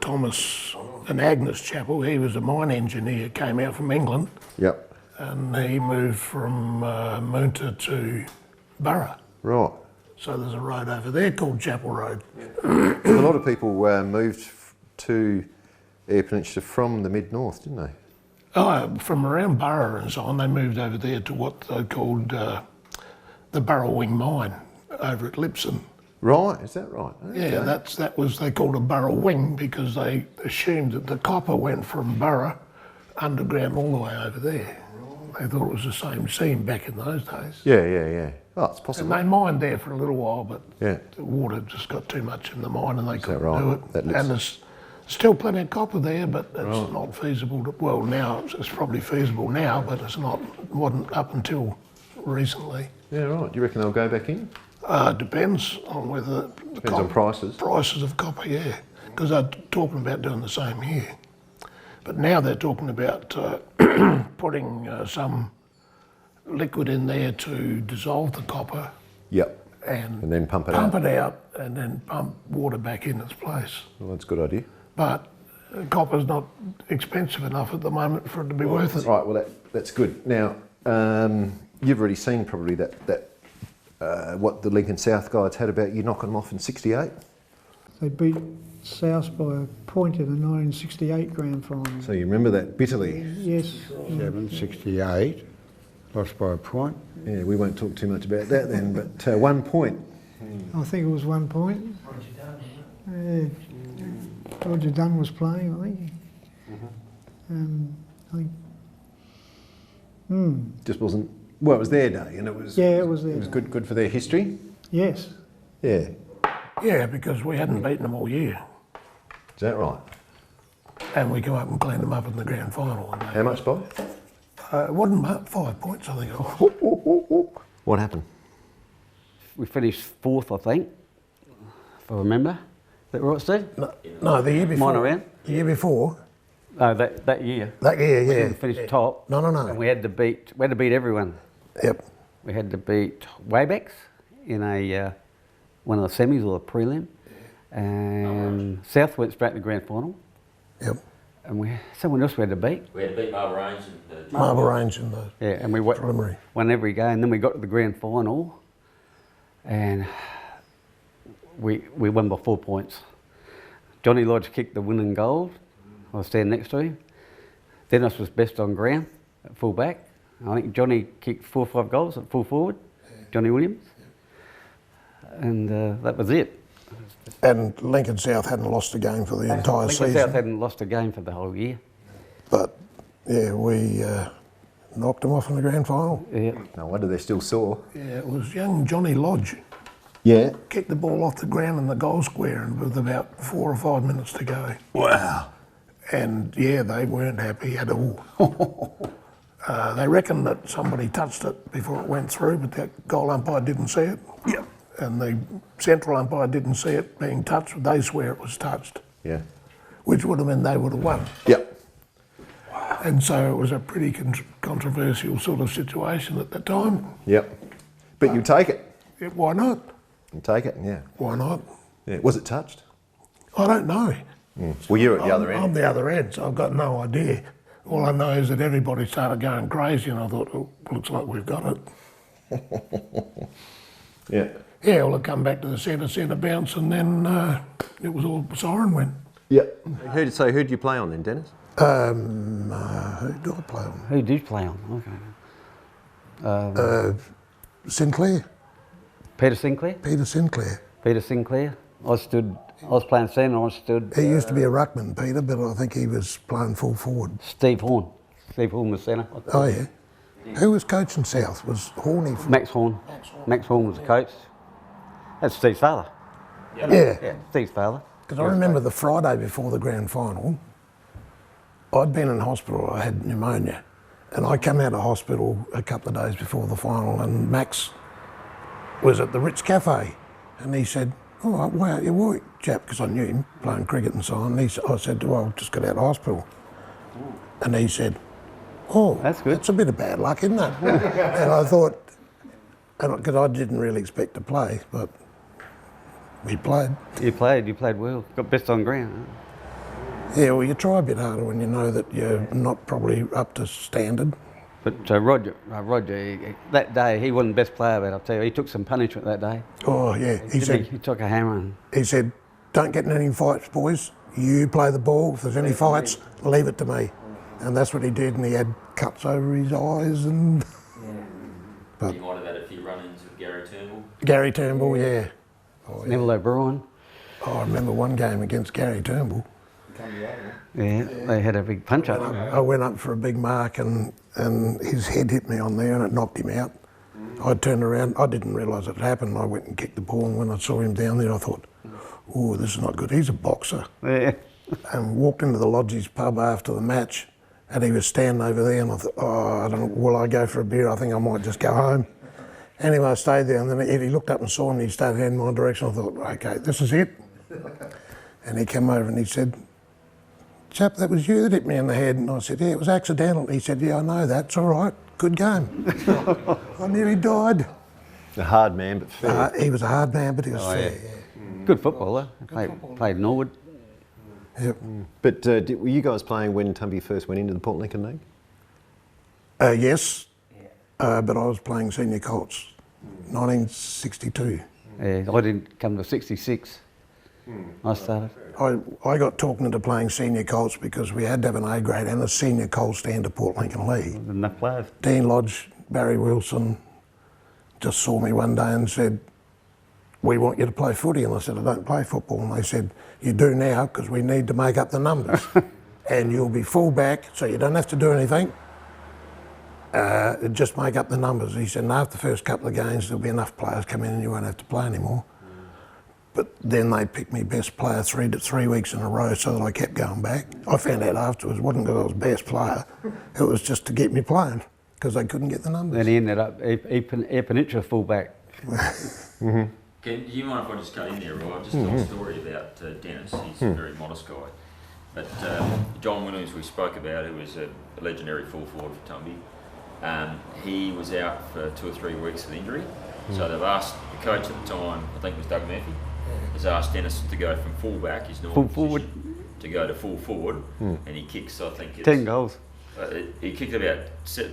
Thomas and Agnes Chappell. He was a mine engineer, came out from England. Yep. And he moved from Moonta to Burra. Right. So there's a road over there called Chappell Road. A lot of people moved to Eyre Peninsula from the mid-north, didn't they? Oh, from around Burra and so on, they moved over there to what they called the Burrowing Mine over at Lipson. Right, is that right? Okay. Yeah, that was, they called it Burrowing because they assumed that the copper went from Burra underground all the way over there. They thought it was the same seam back in those days. Yeah. Oh, it's possible. And they mined there for a little while, but yeah, the water just got too much in the mine and they couldn't right? do it. That and there's still plenty of copper there, but it's not feasible. Well, now it's probably feasible now, but it's not. Wasn't up until recently. Yeah, right. Do you reckon they'll go back in? Depends on whether depends on prices. Prices of copper, yeah, because they're talking about doing the same here. But now they're talking about putting some liquid in there to dissolve the copper. Yep. And then pump it out, and then pump water back in its place. Well, that's a good idea. But copper's not expensive enough at the moment for it to be worth it. Right. Well, that's good. Now, you've already seen probably that what the Lincoln South guides had about you knocking them off in '68. They beat South by a point in the 1968 grand final. So you remember that bitterly? Yes. 68, lost by a point. Yeah, we won't talk too much about that then, but 1 point. I think it was 1 point. Roger Dunn was playing, I think. I think. Just wasn't. Well, it was their day, and it was. Yeah, it was there. It was good for their history. Yes. Yeah. Yeah, because we hadn't beaten them all year. Is that right? And we come up and clean them up in the grand final. And How much by? it wasn't 5 points, I think. What happened? We finished fourth, I think, if I remember. Is that right, Steve? No, the year before. Minor round? The year before. No, that year. That year, yeah. We finished top. No. And we had to beat everyone. Yep. We had to beat Waybacks in a one of the semis or the prelim, and South went straight to the grand final. Yep. And someone else we had to beat. We had to beat Marble Range in the Marble Range in the and we preliminary. won every game. And then we got to the grand final, and we won by 4 points. Johnny Lodge kicked the winning goal. I was standing next to him. Dennis was best on ground at full back. I think Johnny kicked 4 or 5 goals at full forward. Johnny Williams. And that was it. And Lincoln South hadn't lost a game for the entire season. Lincoln South hadn't lost a game for the whole year. But yeah, we knocked them off in the grand final. Yeah. No wonder they're still sore. Yeah, it was young Johnny Lodge. Yeah. Kicked the ball off the ground in the goal square and with about 4 or 5 minutes to go. Wow. And yeah, they weren't happy at all. They reckoned that somebody touched it before it went through, but that goal umpire didn't see it. Yep. And the central umpire didn't see it being touched. They swear it was touched. Yeah. Which would have meant they would have won. Yep. And so it was a pretty controversial sort of situation at the time. Yep. But you take it. Yeah, why not? You take it, yeah. Why not? Yeah. Was it touched? I don't know. Well, you're at the other end. I'm the other end, so I've got no idea. All I know is that everybody started going crazy and I thought, oh, looks like we've got it. Yeah. Yeah, well, it come back to the centre bounce, and then it was all siren went. Yep. Who did you play on then, Dennis? Who did I play on? Who did you play on? Sinclair. Peter Sinclair? Peter Sinclair. Peter Sinclair. I was playing centre, I stood... He used to be a ruckman, Peter, but I think he was playing full forward. Steve Horn. Steve Horn was centre. Oh, yeah. Who was coaching South? Was Horny? Max Horn. Max Horn was the coach. That's Steve's father. Yeah. Yeah, Steve's father. Because I remember the Friday before the grand final, I'd been in hospital, I had pneumonia, and I came out of hospital a couple of days before the final, and Max was at the Ritz Cafe, and he said, oh, wow, you're right, chap, because I knew him, playing cricket and so on. And I said, well, I just got out of hospital. And he said, oh, that's good. That's a bit of bad luck, isn't it? And I thought, because I didn't really expect to play, but we played. You played well. Got best on ground. Yeah, well, you try a bit harder when you know that you're not probably up to standard. But Roger, that day he wasn't best player, but I'll tell you, he took some punishment that day. Oh, yeah. He said, He took a hammer. And he said, don't get in any fights, boys. You play the ball. If there's any fights, leave it to me. And that's what he did, and he had cuts over his eyes and... But you might have had a few run-ins with Gary Turnbull. Gary Turnbull, yeah. Oh, yeah. Neville O'Brien. Oh, I remember one game against Gary Turnbull. Yeah, they had a big punch up. I went up for a big mark and his head hit me on there and it knocked him out. I turned around, I didn't realise it happened. I went and kicked the ball, and when I saw him down there I thought, oh, this is not good. He's a boxer. Yeah. And walked into the Lodgie's pub after the match and he was standing over there, and I thought, oh, I don't know, will I go for a beer? I think I might just go home. Anyway, I stayed there, and then he looked up and saw me, he started heading my direction. I thought, okay, this is it. And he came over and he said, chap, that was you that hit me in the head. And I said, yeah, it was accidental. He said, yeah, I know that, it's all right, good game. I nearly died. A hard man, but fair. He was a hard man, but he was fair. Yeah. Good footballer. Played Norwood. Yep. But were you guys playing when Tumby first went into the Port Lincoln League? Yes, but I was playing senior Colts, 1962. Yeah, I didn't come to 66. I started. I got talking into playing senior Colts because we had to have an A grade and a senior Colts stand to Port Lincoln League. Enough players. Dean Lodge, Barry Wilson just saw me one day and said, we want you to play footy. And I said, I don't play football. And they said, you do now because we need to make up the numbers. And you'll be full back, so you don't have to do anything. Just make up the numbers. He said, and after the first couple of games, there'll be enough players come in and you won't have to play anymore. But then they picked me best player 3 weeks in a row, so that I kept going back. I found out afterwards it wasn't because I was best player, it was just to get me playing, because they couldn't get the numbers. Then he ended up Air Peninsula fullback. Do you mind if I just cut in there, right? Just tell a story about Denis. He's a very modest guy. But John Williams, we spoke about, who was a legendary full forward for Tumby, he was out for 2 or 3 weeks with injury. So they've asked the coach at the time, I think it was Doug Murphy, has asked Denis to go from full back, his normal position, to go to full forward, and he kicks, I think it's... 10 goals. He kicked about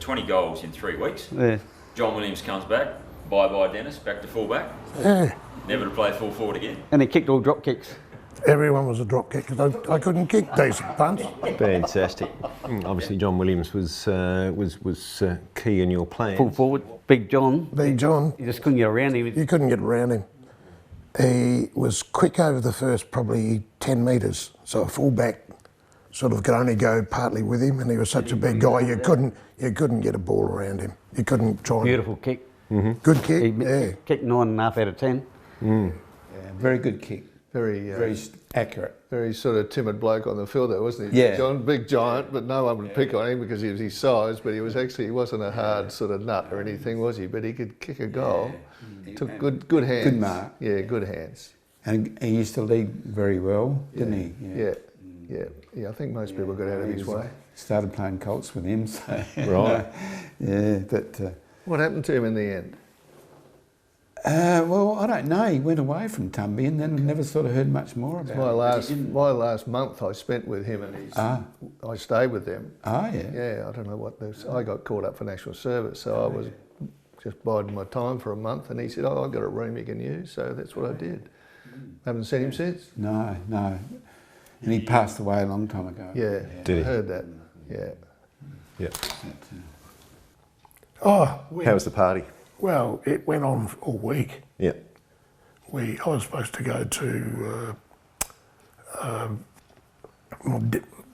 20 goals in 3 weeks. Yeah. John Williams comes back, bye-bye Denis, back to full back. Yeah. Never to play full forward again. And he kicked all drop kicks. Everyone was a drop kick because I couldn't kick decent punts. Fantastic. Obviously, John Williams was key in your plan. Full forward, Big John. Big John. You just couldn't get around him. You couldn't get around him. He was quick over the first probably 10 metres, so a fullback sort of could only go partly with him, and he was such a big guy you couldn't get a ball around him. You couldn't try. Beautiful kick. Good kick. He kicked 9.5 out of 10. Yeah, very good kick. Very Accurate. very sort of timid bloke on the field there, wasn't he? Yeah. John, big giant, but no one would pick on him because he was his size, but he wasn't a hard sort of nut or anything, was he? But he could kick a goal. Took good hands. Good mark. Yeah, good hands. And he used to lead very well, didn't he? Yeah. I think most people got out of his way. Started playing Colts with him, so... Right. Yeah, but... What happened to him in the end? well, I don't know. He went away from Tumby and then never sort of heard much more about him. My last month I spent with him, and I stayed with them. Oh, yeah. Yeah, I don't know what this. I got called up for national service, so I was just biding my time for a month, and he said, "Oh, I've got a room you can use," so that's what I did. Haven't seen him since. No. And he passed away a long time ago. Yeah, Did he? I heard that. Yeah. Yeah. Oh, How was the party? well, it went on all week. Yeah. I was supposed to go to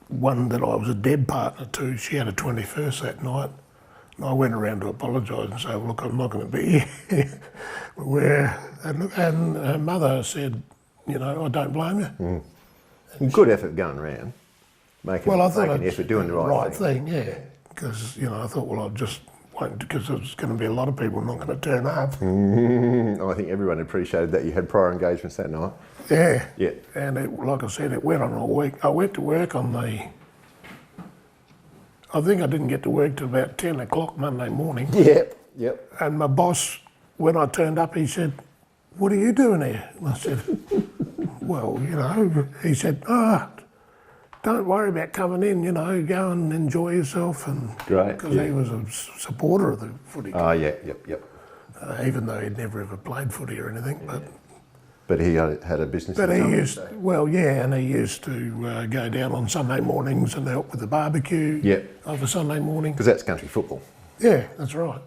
one that I was a dead partner to. She had a 21st that night. And I went around to apologise and say, well, look, I'm not going to be here. And her mother said, you know, I don't blame you. Good effort going around. Making an effort, doing the right thing. Yeah. Because, you know, I thought, well, I'll just wait, because there's going to be a lot of people not going to turn up. I think everyone appreciated that you had prior engagements that night. Yeah. Yeah. And like I said, it went on all week. I went to work I think I didn't get to work till about 10 o'clock Monday morning. Yep. And my boss, when I turned up, he said, what are you doing here? And I said, well, you know, he said, don't worry about coming in, you know, go and enjoy yourself. And Great, because he was a supporter of the footy club, Oh, yeah, yep. even though he'd never ever played footy or anything. But he had a business. But in he Tumby, used, so- well, yeah, and he used to go down on Sunday mornings and help with the barbecue of a Sunday morning. Because that's country football. Yeah, that's right.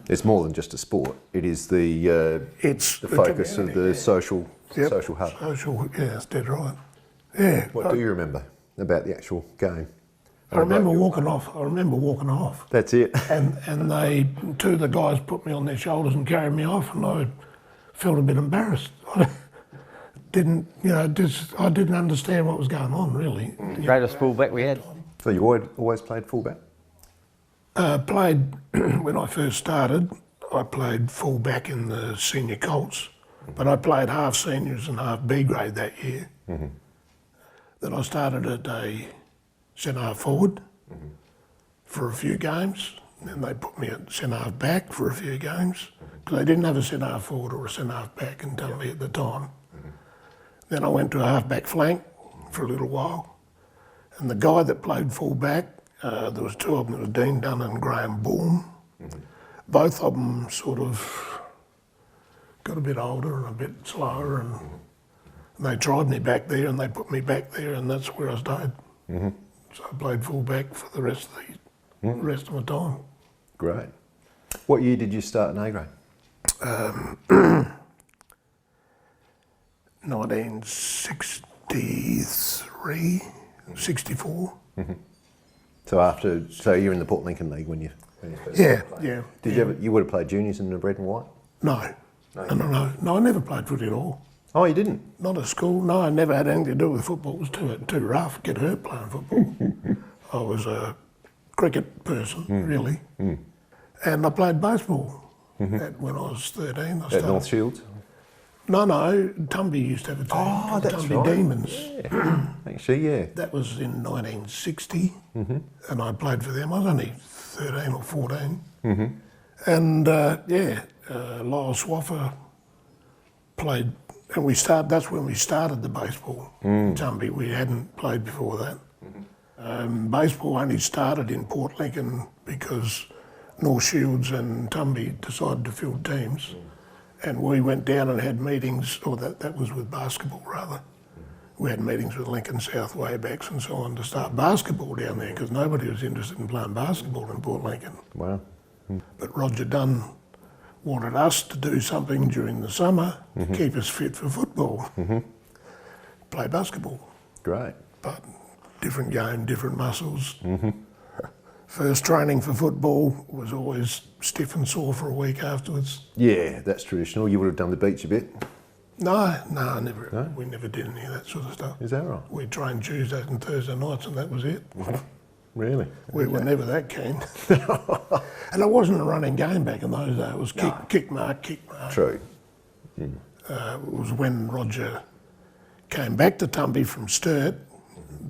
It's more than just a sport. It is the It's the focus of community, the yeah. social Yep. social hub. Social, yeah, that's dead right. Yeah. What do you remember about the actual game? I remember walking off. That's it. And they, two of the guys put me on their shoulders and carried me off, and I felt a bit embarrassed. I didn't understand what was going on, really. Greatest fullback we had. So you always played fullback? Played, when I first started, I played full-back in the senior Colts, but I played half seniors and half B grade that year. Then I started at a centre-half forward for a few games, and then they put me at centre-half back for a few games, because they didn't have a centre-half forward or a centre-half back in Tumby at the time. Then I went to a half-back flank for a little while, and the guy that played full-back, there was two of them, there was Dean Dunn and Graham Bourne. Both of them sort of got a bit older and a bit slower, and they tried me back there and they put me back there, and that's where I stayed. So I played full-back for the rest of my time. Great. What year did you start in A grade? 1963, 64. So you're in the Port Lincoln League when you first Yeah, played. yeah. Did you would have played juniors in the red and white? No, I never played footy at all. Oh, you didn't? Not at school. No, I never had anything to do with football. It was too rough. Get hurt playing football. I was a cricket person, really. And I played baseball when I was 13. At North Shields? No, Tumby used to have a team. Oh, that's Tumby right. Demons. Yeah. Actually, yeah. That was in 1960, and I played for them. I was only 13 or 14. And Lyle Swaffer played, and that's when we started the baseball in Tumby. We hadn't played before that. Baseball only started in Port Lincoln because North Shields and Tumby decided to field teams. And we went down and had meetings, or that was with basketball rather. We had meetings with Lincoln South Waybacks and so on to start basketball down there, because nobody was interested in playing basketball in Port Lincoln. Wow. But Roger Dunn wanted us to do something during the summer to keep us fit for football. Play basketball. Great. But different game, different muscles. First training for football was always stiff and sore for a week afterwards. Yeah, that's traditional. You would have done the beach a bit. No, never. We never did any of that sort of stuff. Is that right? We trained Tuesdays and Thursday nights, and that was it. Really? We were never that keen. And it wasn't a running game back in those days. It was kick mark. True. It was when Roger came back to Tumby from Sturt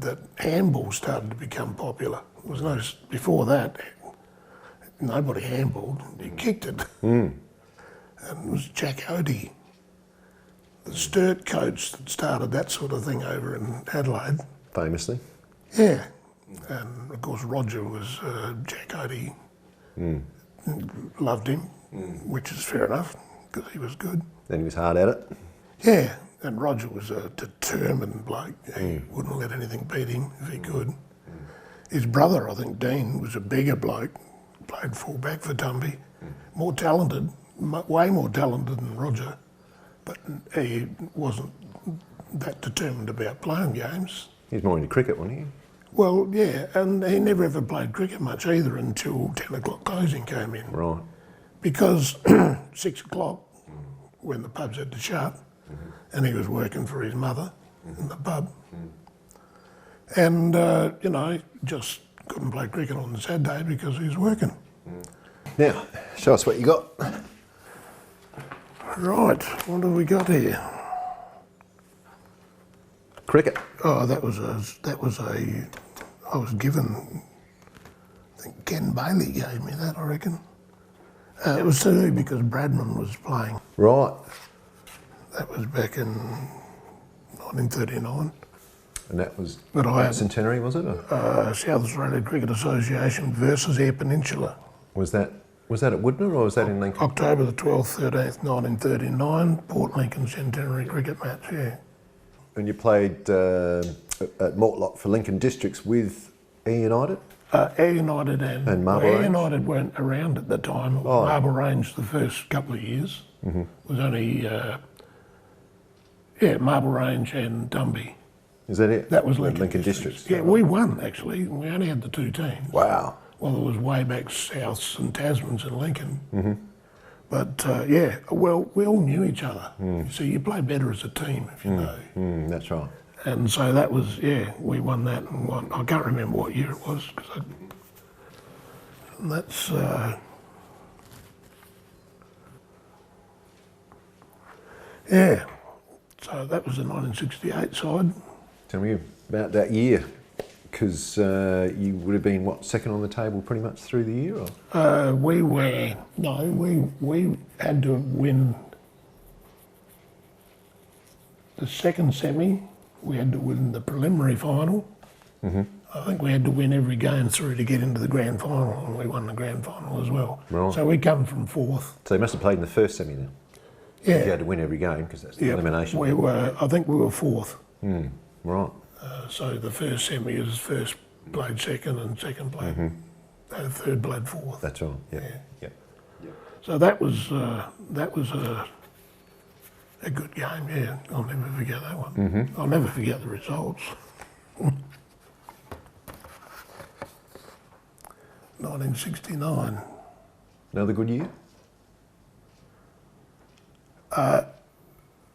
that handball started to become popular. It was before that, nobody handballed. You kicked it. And it was Jack Odie, the Sturt coach, that started that sort of thing over in Adelaide. Famously. Yeah. And of course Roger was Jack Odie. Loved him, which is fair enough, because he was good. Then he was hard at it. Yeah, and Roger was a determined bloke. He wouldn't let anything beat him if he could. His brother, I think Dean, was a bigger bloke, played full-back for Tumby, more talented, way more talented than Roger, but he wasn't that determined about playing games. He was more into cricket, wasn't he? Well, yeah, and he never ever played cricket much either until 10 o'clock closing came in. Right. Because 6 o'clock, when the pubs had to shut, and he was working for his mother in the pub. And, just couldn't play cricket on the Saturday because he was working. Now, show us what you got. Right, what have we got here? Cricket. Oh, I was given, I think Ken Bailey gave me that, I reckon. It was to do because Bradman was playing. Right. That was back in 1939. And that was But I had- Centenary, was it? Or South Australia Cricket Association versus Eyre Peninsula. was that at Woodner or was that in Lincoln? October the 12th, 13th, 1939, Port Lincoln Centenary cricket match, yeah. And you played at Mortlach for Lincoln Districts with Ayr United? Ayr United and Marble Ayr Range? United weren't around at the time. It was Marble Range the first couple of years. It was only, Marble Range and Tumby. Is that it? That was Lincoln Districts. Yeah, we won actually. We only had the two teams. Wow. Well, there was way back Souths and Tasmans and Lincoln. But well, we all knew each other. So you play better as a team if you know. That's right. And so that was, we won that and won. I can't remember what year it was. And that's, so that was the 1968 side. Tell me about that year, because you would have been, second on the table pretty much through the year? Or? We had to win the second semi. We had to win the preliminary final. I think we had to win every game through to get into the grand final, and we won the grand final as well. Right. So we come from fourth. So you must have played in the first semi then? Yeah. You had to win every game because that's the elimination. I think we were fourth. Right. So the first semi is first played second and second played, third played fourth. That's right. Yeah. So that was a good game, yeah. I'll never forget that one. I'll never forget the results. 1969. Another good year?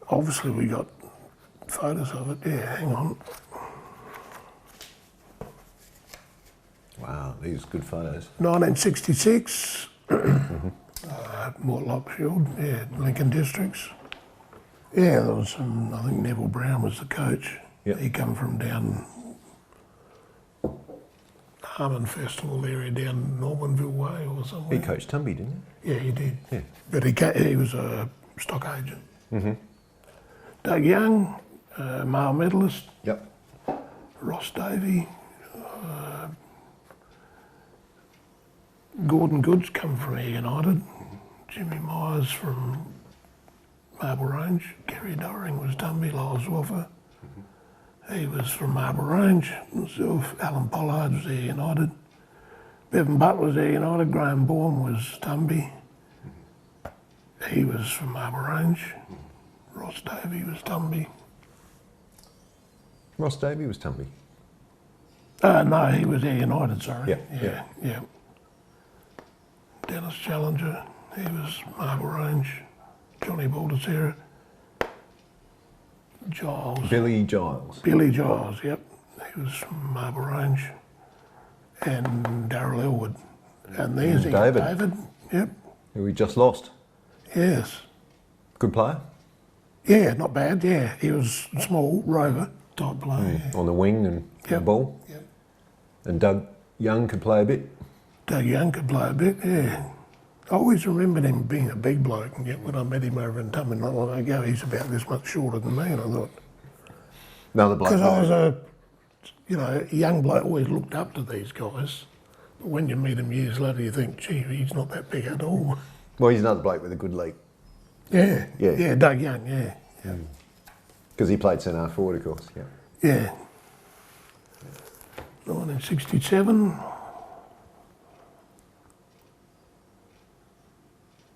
Obviously we got photos of it, hang on. Wow, these are good photos. 1966, Mortlach Field, Lincoln Districts. Yeah, there was some, I think Neville Brown was the coach. Yep. He come from down Harmon Festival area down Normanville Way or somewhere. He coached Tumby, didn't Yeah, he did. Yeah. But he was a stock agent. Doug Young, male medalist. he? Yep. Ross Davey, Gordon Goods come from Ayr United. Jimmy Myers from Marble Range. Kerry Doring was Tumby, Lyles Woffer. He was from Marble Range. Myself, Alan Pollard was Ayr United. Bevan Butler was Ayr United. Graham Bourne was Tumby. He was from Marble Range. Ross Davey was Tumby. Ross Davey was Tumby. No, he was Ayr United, sorry. Yeah. Denis Challenger, he was Marble Range. Johnny Baldessera. Giles. Billy Giles. Billy Giles, yep. He was from Marble Range. And Darryl Elwood. And there's David, yep. Who we just lost. Yes. Good player. Yeah, not bad, yeah. He was small, rover type player. Yeah. On the wing and the ball. Yep. And Doug Young could play a bit. Doug Young could play a bit, yeah. I always remembered him being a big bloke, and yet when I met him over in Tumby not long ago, he's about this much shorter than me, and I thought... Another bloke. Because I was a young bloke, always looked up to these guys. But when you meet him years later, you think, gee, he's not that big at all. Well, he's another bloke with a good leg. Yeah, Yeah. Doug Young, yeah. Because he played centre forward, of course. Yeah. Yeah. 1967.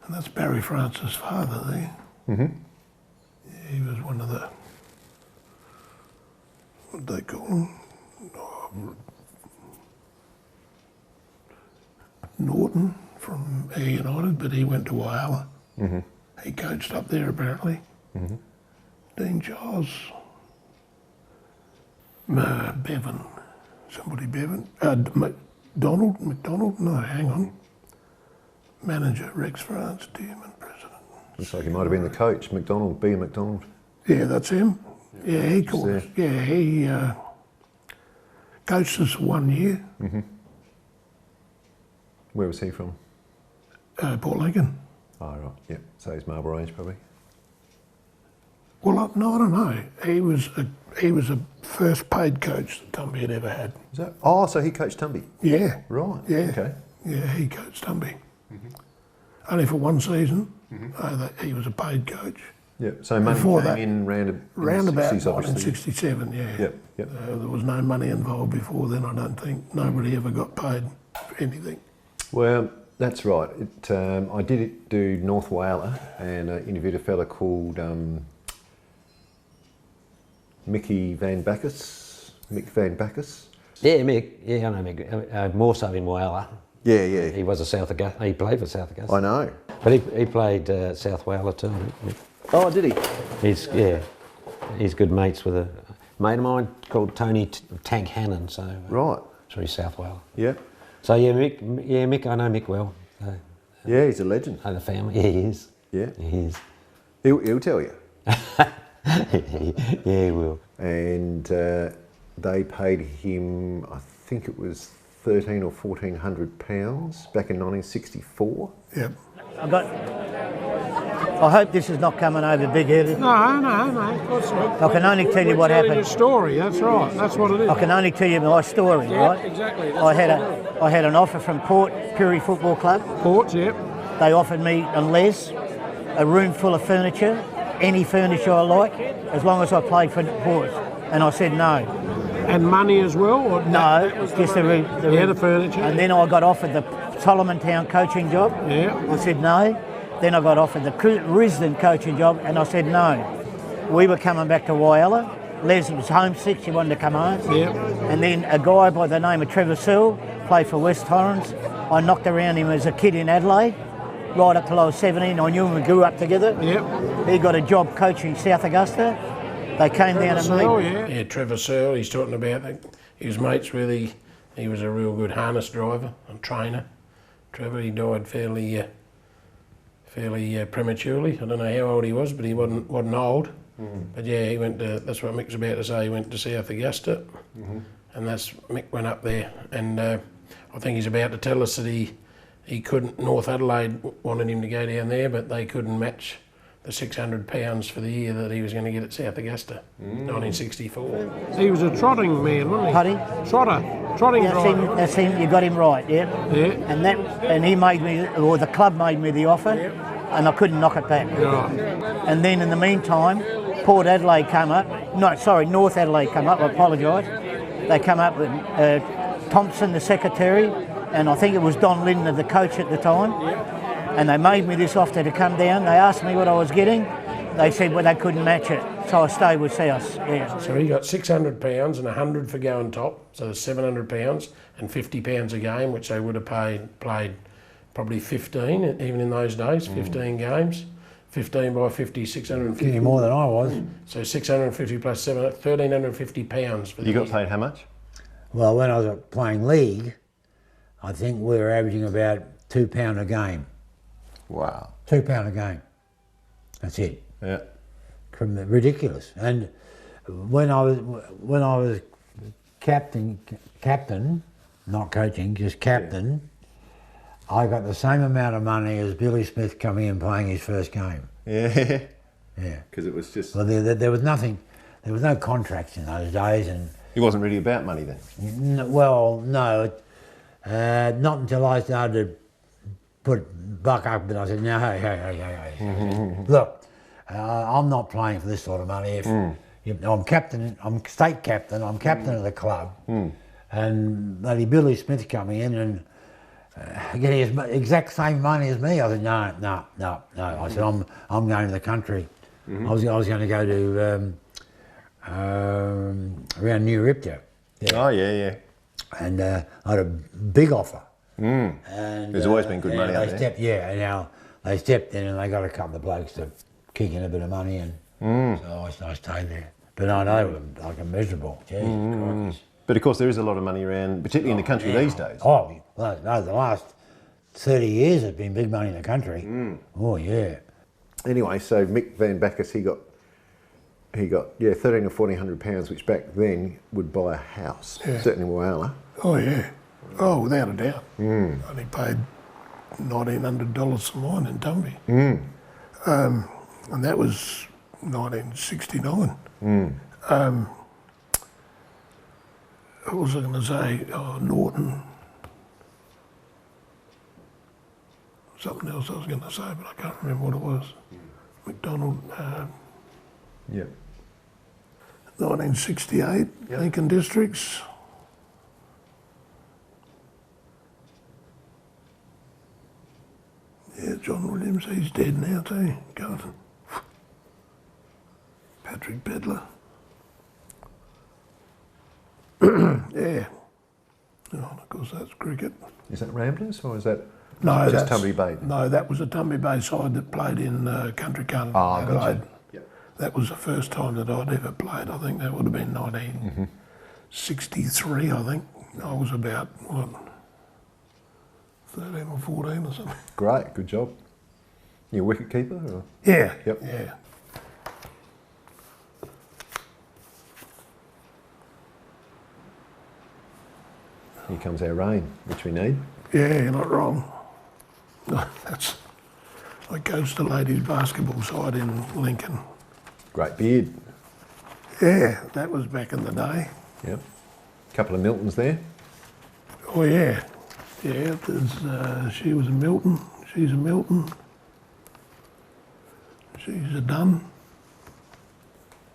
And that's Barry Francis' father there. Yeah, he was one of the, what do they call him? Norton from Ayr United, but he went to Whyalla. He coached up there apparently. Dean Giles. Bevan. Somebody Bevan. McDonald? No, hang on. Manager, Rex France, Dearman, president. Looks like he might have been the coach, McDonald, B. McDonald. Yeah, that's him. Yeah, he called us. Yeah, he coached us 1 year. Where was he from? Port Lincoln. Oh, right. Yeah. So he's Marble Range, probably. Well, no, I don't know. He was a first paid coach that Tumby had ever had. Is that? Oh, so he coached Tumby. Yeah. Right. Yeah. Okay. Yeah, he coached Tumby. Only for one season. He was a paid coach. Yeah. So money Before came that, in round about 60s, obviously. 1967, yeah. Yep. Yep. There was no money involved before then, I don't think. Nobody ever got paid for anything. Well, that's right. I did do North Whaler and interviewed a fella called Mick Van Backus. Yeah, Mick. Yeah, I know Mick. More so in Whaler. Yeah, yeah. He was a South Augusta. He played for South Augusta. I know. But he played South Whaler too. Oh, did he? He's good mates with a mate of mine called Tony Tank Hannon. So Right. So he's South Whaler. Yeah. So Mick. I know Mick well. So, Yeah, he's a legend. and the family. Yeah, he is. Yeah. He is. He'll tell you. Yeah, he will. And they paid him, I think it was £1,300 or £1,400 back in 1964. Yep. I hope this is not coming over big-headed. No, of course not. I can only tell you what happened. Your story, that's right. That's what it is. I can only tell you my story, right? Exactly. I had an offer from Port Pirie Football Club. Ports, yep. They offered me and Les a room full of furniture, any furniture I like, as long as I played for Port. And I said no. And money as well? Or No, just the room. the furniture. And then I got offered the Solomon Town coaching job. Yeah. I said no. Then I got offered the Risdon coaching job, and I said no. We were coming back to Whyalla. Les was homesick, she wanted to come home. Yeah. And then a guy by the name of Trevor Searle played for West Torrens. I knocked around him as a kid in Adelaide, right up till I was 17. I knew him, we grew up together. Yep. He got a job coaching South Augusta. They came down and met. Yeah, Trevor Searle, he's talking about that. He was mates with, he was a real good harness driver and trainer. Trevor, he died fairly prematurely. I don't know how old he was, but he wasn't old. But yeah, he went to, that's what Mick's about to say, he went to South Augusta. And Mick went up there, and I think he's about to tell us that he couldn't, North Adelaide wanted him to go down there, but they couldn't match the £600 for the year that he was going to get at South Augusta, 1964. He was a trotting man, wasn't he? Pardon? Trotting That's him, you got him right, yeah. Yeah. And he made me, or the club made me the offer, and I couldn't knock it back. Right. And then in the meantime, North Adelaide came up, I apologise. They come up with Thompson, the secretary, and I think it was Don Lindner, the coach at the time. And they made me this offer to come down. They asked me what I was getting. They said, well, they couldn't match it. So I stayed with South, yeah. So he got £600 and $100 for going top, so £700 and £50 a game, which they would have played probably 15, even in those days, 15 games. 15 by 50, 650. Getting more than I was. So 650 plus £1,350 for the You got year. paid how much? Well, when I was playing league, I think we were averaging about £2 a game. Wow. £2 a game. That's it. Yeah. Ridiculous. And when I was captain, not coaching, just captain, I got the same amount of money as Billy Smith coming in playing his first game. Yeah. Yeah. Because it was just... Well, there was nothing, there was no contracts in those days, and It wasn't really about money then? no, not until I started to put buck up, and I said, no, hey. Look, I'm not playing for this sort of money. I'm captain, I'm state captain, I'm captain of the club, and bloody Billy Smith coming in and getting his exact same money as me. I said, no. I said, I'm going to the country. I was going to go to around New Ripta. Yeah. Oh, yeah. And I had a big offer. And There's always been good money out there. Now they stepped in and they got a couple of blokes to kick in a bit of money, and so I stayed there. But I know, like, I'm miserable. Jesus Christ. But of course there is a lot of money around, particularly in the country these days. Oh, well, no, the last 30 years there's been big money in the country. Oh, yeah. Anyway, so Mick Van Backus, he got £1,300 or £1,400, which back then would buy a house, certainly in Whyalla. Oh, yeah. Oh, without a doubt. And he paid $1,900 for mine in Tumby. And that was 1969. What was I going to say? Oh, Norton. Something else I was going to say, but I can't remember what it was. McDonald. Yeah. 1968, Lincoln Districts. Yeah, John Williams, he's dead now too. God. Patrick Pedler. Yeah. Oh, of course, that's cricket. Is that Ramblers or is that No, just that's Tumby Bay? No, that was a Tumby Bay side that played in Country Carnival. Ah, gotcha. Yep. That was the first time that I'd ever played. I think that would have been 1963, I think. I was about, what, 13 or 14 or something. Great, good job. You a wicket keeper? Or? Yeah, Yep. yeah. Here comes our rain, which we need. Yeah, you're not wrong. No, I coached the ladies basketball side in Lincoln. Great beard. Yeah, that was back in the day. Yep. Couple of Miltons there. Oh yeah, yeah. She was a Milton. She's a Milton. She's a Dunn.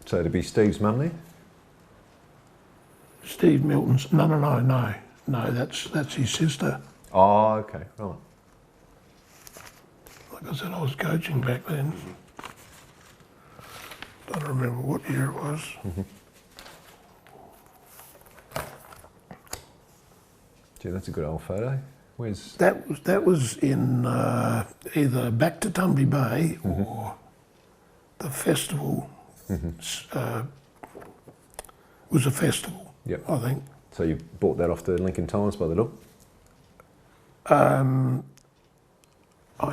So to be Steve's mum there? Steve Milton's. No. That's his sister. Oh, okay, right. Like I said, I was coaching back then. Don't remember what year it was. Gee, that's a good old photo. Where's That was in either back to Tumby Bay or the festival. Was a festival. Yep. I think. So you bought that off the Lincoln Times by the look? I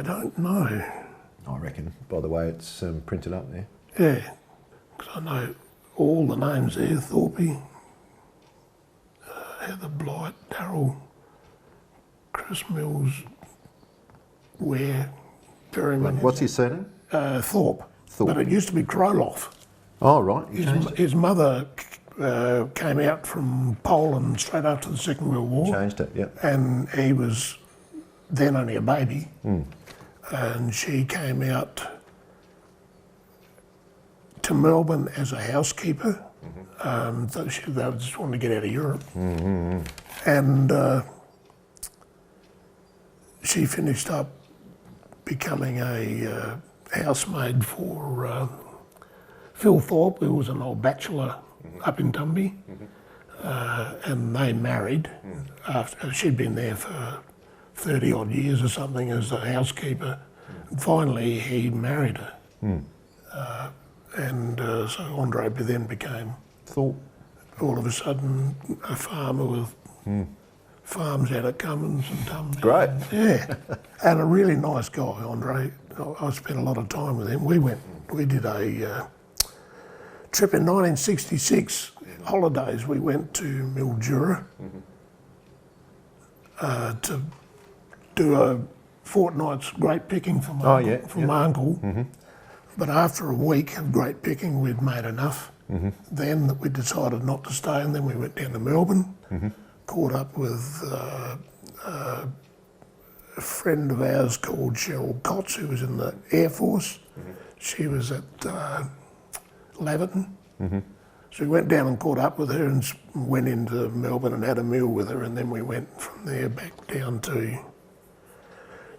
don't know. I reckon, by the way it's printed up there. Yeah, because I know all the names there. Thorpe, Heather Blight, Darrell, Chris Mills, Ware, Perryman. What's his surname? Thorpe. But it used to be Kroloff. Oh, right. You changed it. His mother came out from Poland straight after the Second World War. Changed it, yeah. And he was then only a baby. And she came out to Melbourne as a housekeeper. They just wanted to get out of Europe. And she finished up becoming a housemaid for Phil Thorpe, who was an old bachelor up in Tumby. And they married after she'd been there for 30 odd years or something as a housekeeper. And finally he married her. So Andre then became Thorpe. All of a sudden a farmer with farms out at Cummins and Tumby. Great. Yeah. And a really nice guy, Andre. I spent a lot of time with him. We did a trip in 1966, holidays. We went to Mildura to do a fortnight's grape picking for my uncle. But after a week of grape picking, we'd made enough. Then we decided not to stay, and then we went down to Melbourne, caught up with a friend of ours called Cheryl Cotts, who was in the Air Force. She was at Laverton. So we went down and caught up with her and went into Melbourne and had a meal with her, and then we went from there back down to,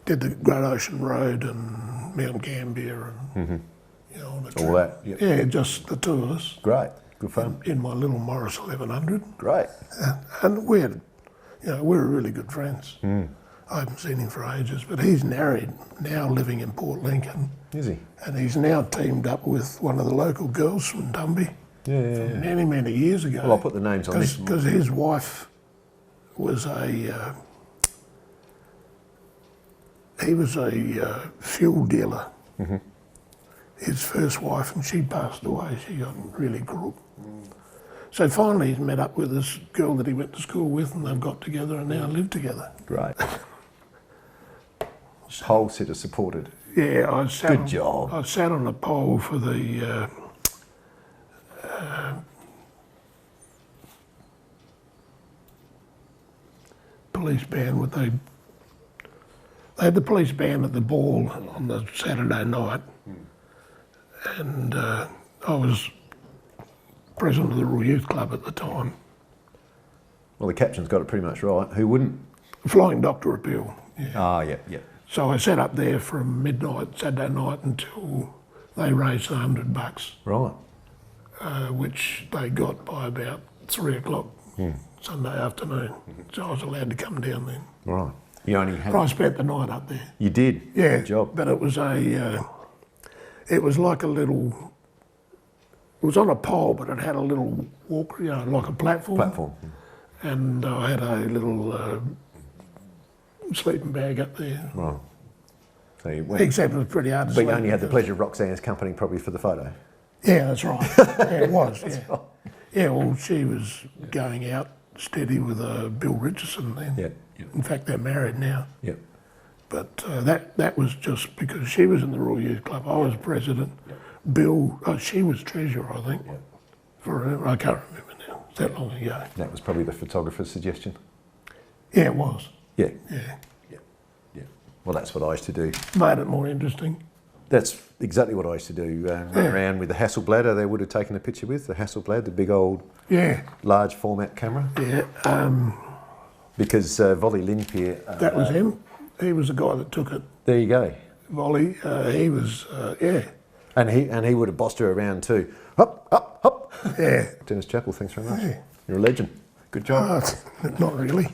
did the Great Ocean Road and Mount Gambier and on a trip. All that, yep. Yeah, just the two of us. Great, good fun. In my little Morris 1100. Great. And we're really good friends. I haven't seen him for ages, but he's married, now living in Port Lincoln. Is he? And he's now teamed up with one of the local girls from Tumby. Yeah. Many, many years ago. Well, I'll put the names on this. Because his wife was a fuel dealer. His first wife, and she passed away. She got really crook. So finally he's met up with this girl that he went to school with, and they've got together and now live together. Great. Whole set of supported. Yeah, I sat Good on, job. I sat on a pole for the police band. They had the police band at the ball on the Saturday night, and I was president of the Royal Youth Club at the time. Well, the captain's got it pretty much right. Who wouldn't? Flying Doctor Appeal. Yeah. Ah, yeah, yeah. So I sat up there from midnight Saturday night until they raised $100, Right. which they got by about 3 o'clock Sunday afternoon. So I was allowed to come down then. Right. You only had... But I spent the night up there. You did? Yeah. Good job. But it was it was like a little, it was on a pole, but it had a little walk, like a platform. Platform. And I had a little sleeping bag up there. Right. So you went. Except it was pretty hard to But sleep. you only had the pleasure of Roxanne's company probably for the photo. Yeah, that's right. Yeah, it was, yeah. Yeah, well, she was going out steady with Bill Richardson then. Yeah. In fact, they're married now. Yep. But that was just because she was in the Royal Youth Club. I was president. Bill, she was treasurer, I think. I can't remember now. It's that long ago. That was probably the photographer's suggestion. Yeah, it was. Yeah. Yeah. Yeah. Well, that's what I used to do. Made it more interesting. That's exactly what I used to do. Run around with the Hasselblad they would have taken a picture with, the Hasselblad, the big old large format camera. Yeah. Because Volley Lindpier... that was him. He was the guy that took it. There you go. Volley, he was, And he would have bossed her around too. Hop, hop, hop. Yeah. Denis Chappell, thanks very much. Yeah. You're a legend. Good job. Not really.